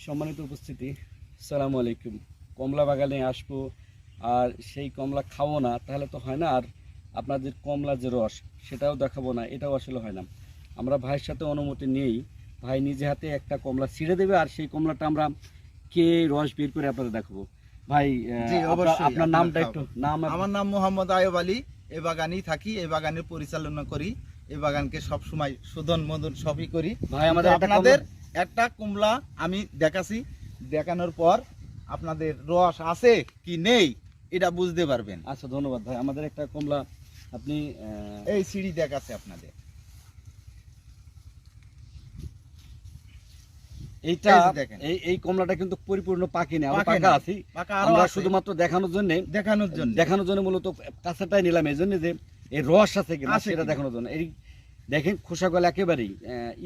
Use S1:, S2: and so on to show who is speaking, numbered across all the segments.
S1: সম্মানিত উপস্থিতি, সালামু আলাইকুম। কমলা বাগানে আসবো আর সেই কমলা খাবো না তাহলে তো হয় না। আর আপনাদের কমলা যে রস সেটাও দেখাবো না, এটাও আসলে হয় না। আমরা ভাইয়ের সাথে অনুমতি নিয়েই ভাই নিজে হাতে একটা কমলা ছিঁড়ে দেবে আর সেই কমলাটা আমরা কে রস বের করে আপনাদের দেখাবো। ভাই
S2: জি অবশ্যই
S1: আপনার নামটা একটু
S2: আমার নাম মোহাম্মদ আয়ুব আলী। এ বাগানেই থাকি, এ বাগানের পরিচালনা করি, এ বাগানকে সব সময় শোধন মদন সবই করি।
S1: ভাই আমাদের
S2: আপনাদের একটা কমলা আমি দেখাছি, দেখানোর পর আপনাদের রস আছে কি নেই এটা বুঝতে পারবেন।
S1: আচ্ছা ধন্যবাদ ভাই। আমাদের একটা কমলা আপনি
S2: এই সিঁড়ি দেখাচ্ছে আপনাদের।
S1: এইটা
S2: এই যে দেখেন।
S1: এই কমলাটা কিন্তু পরিপূর্ণ পাকেনি, আমরা
S2: পাকে
S1: পাকা
S2: নাই,
S1: আছি।
S2: পাকা আরো
S1: আমরা
S2: আছে।
S1: শুধুমাত্র
S2: দেখানোর জন্য
S1: মূলত কাঁচাটাই নিলাম, এই জন্য যে এই রস আছে কিনা
S2: আছে
S1: সেটা
S2: কিনা।
S1: দেখানোর জন্য। এই দেখেন খোসাগুলো একেবারেই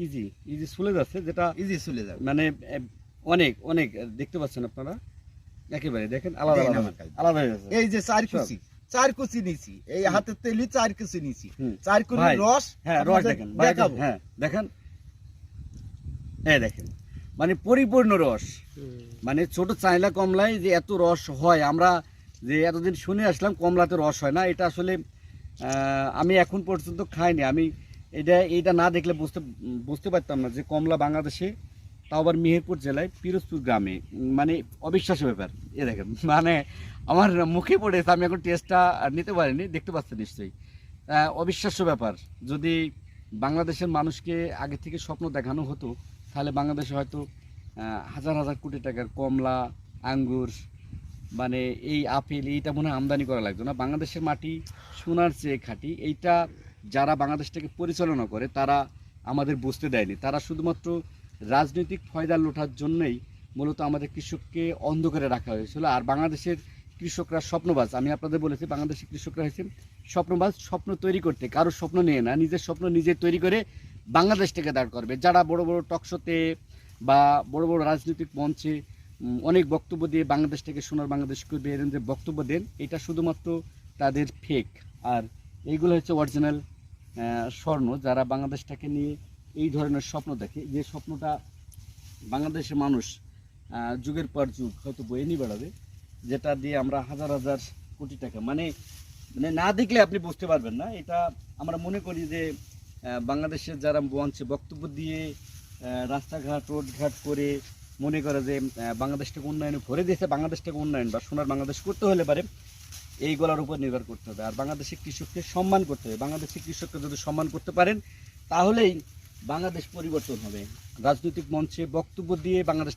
S1: ইজি ইজি চলে যাচ্ছে, যেটা
S2: ইজি চলে যাবে।
S1: মানে অনেক অনেক দেখতে পাচ্ছেন আপনারা, একেবারে দেখেন আলাদা
S2: দেন
S1: আলাদা
S2: আমার কাছে।
S1: আলাদা হয়ে যাচ্ছে।
S2: এই যে চার কুচি নিছি, এই হাতের তেলি 4 কুচি নিছি,
S1: হুম।
S2: 4 কুচি
S1: ভাই,
S2: রস।
S1: হ্যাঁ রস
S2: আপনাদের
S1: দেখেন ভাই,
S2: দেখাবো।
S1: হ্যাঁ দেখেন, এই দেখেন মানে পরিপূর্ণ রস। মানে ছোট চাইলা কমলায় যে এত রস হয়, আমরা যে এতদিন শুনে আসলাম কমলাতে রস হয় না, এটা আসলে আমি এখন পর্যন্ত খাইনি। আমি এইটা না দেখলে বুঝতে পারতাম না যে কমলা বাংলাদেশে, তাও আবার মেহেরপুর জেলায় পিরোজপুর গ্রামে, মানে অবিশ্বাস্য ব্যাপার। এ দেখেন মানে আমার মুখে পড়েছে, আমি এখন টেস্টটা নিতে পারিনি, দেখতে পাচ্ছেন নিশ্চয়ই। অবিশ্বাস্য ব্যাপার। যদি বাংলাদেশের মানুষকে আগে থেকে স্বপ্ন দেখানো হতো তাহলে বাংলাদেশে হয়তো হাজার হাজার কোটি টাকার কমলা, আঙ্গুর, মানে এই আপেল এইটা মনে হয় আমদানি করা লাগতো না। বাংলাদেশের মাটি সোনার চেয়ে খাঁটি। এইটা যারা বাংলাদেশটাকে পরিচালনা করে তারা আমাদের বুঝতে দেয়নি। তারা শুধুমাত্র রাজনৈতিক ফয়দা লোটার জন্যই মূলত আমাদের কৃষককে অন্ধকারে রাখা হয়েছিল। আর বাংলাদেশের কৃষকরা স্বপ্নবাজ। আমি আপনাদের বলেছি বাংলাদেশের কৃষকরা হয়েছে স্বপ্নবাজ। স্বপ্ন তৈরি করতে কারোর স্বপ্ন নিয়ে না, নিজের স্বপ্ন নিজে তৈরি করে বাংলাদেশটাকে দাঁড় করবে। যারা বড় বড় টকশোতে বা বড় বড় রাজনৈতিক মঞ্চে অনেক বক্তব্য দিয়ে বাংলাদেশটাকে সোনার বাংলাদেশ করবে এরকম যে বক্তব্য দেন, এটা শুধুমাত্র তাদের ফেক। আর এইগুলো হচ্ছে অরিজিনাল স্বর্ণ। যারা বাংলাদেশটাকে নিয়ে এই ধরনের স্বপ্ন দেখে, যে স্বপ্নটা বাংলাদেশের মানুষ যুগের পর যুগ হয়তো বয়ে নিয়ে বেড়াবে, যেটা দিয়ে আমরা হাজার হাজার কোটি টাকা, মানে মানে না দেখলে আপনি বুঝতে পারবেন না। এটা আমরা মনে করি যে বাংলাদেশের যারা মঞ্চে বক্তব্য দিয়ে রাস্তাঘাট রোডঘাট করে মনে করে যে বাংলাদেশটাকে উন্নয়নে ভরে দিয়েছে, বাংলাদেশটাকে উন্নয়ন বা সোনার বাংলাদেশ করতে হলে পারে এইগুলোর উপর নির্ভর করতে হবে। আর বাংলাদেশের কৃষককে সম্মান করতে হবে। বাংলাদেশের কৃষককে যদি সম্মান করতে পারেন তাহলেই বাংলাদেশ পরিবর্তন হবে। রাজনৈতিক মঞ্চে বক্তব্য দিয়ে বাংলাদেশটাকে